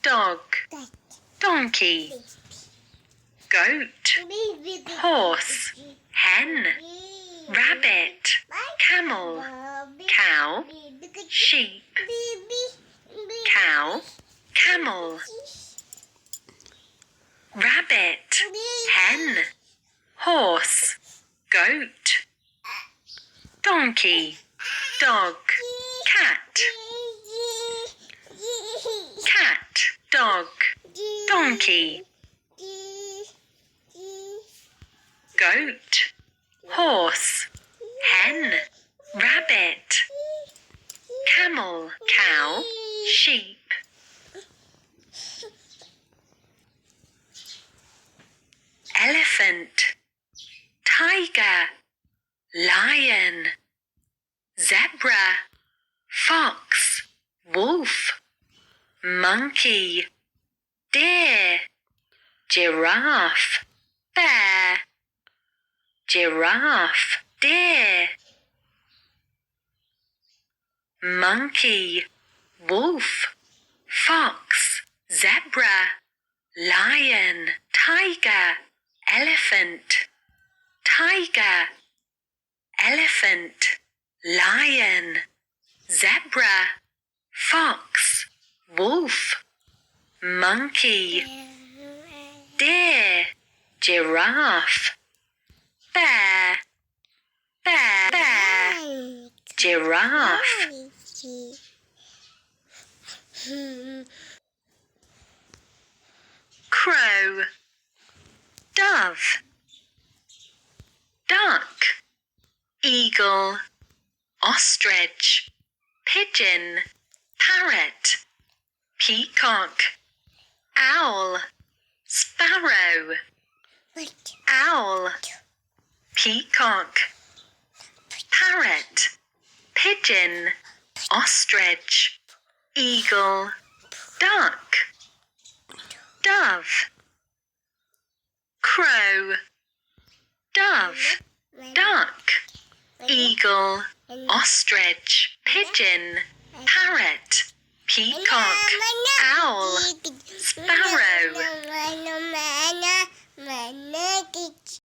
dog, donkey, goat, horse, hen, rabbit, camel, cow, sheep, cow, camel, rabbit, hen, horse, goat, donkey, dog, cat, cat, dog, donkey, goat, horse, hen, rabbit, camel, cow, sheep, elephant, tiger, lion, zebra, fox, wolf, monkey, deer, giraffe, bear, giraffe, deer, monkey, wolf, fox, zebra, lion, tiger, elephant, tiger, elephant, lion, zebra, fox, wolf, monkey, deer, giraffe, bear, giraffe, crow, dove, duck, eagle, ostrich, pigeon, parrot, peacock, owl, sparrow, owl, peacock, parrot, pigeon, ostrich, eagle, duck, dove, crow, dove, duck, eagle, ostrich, pigeon, parrot, peacock, owl, sparrow.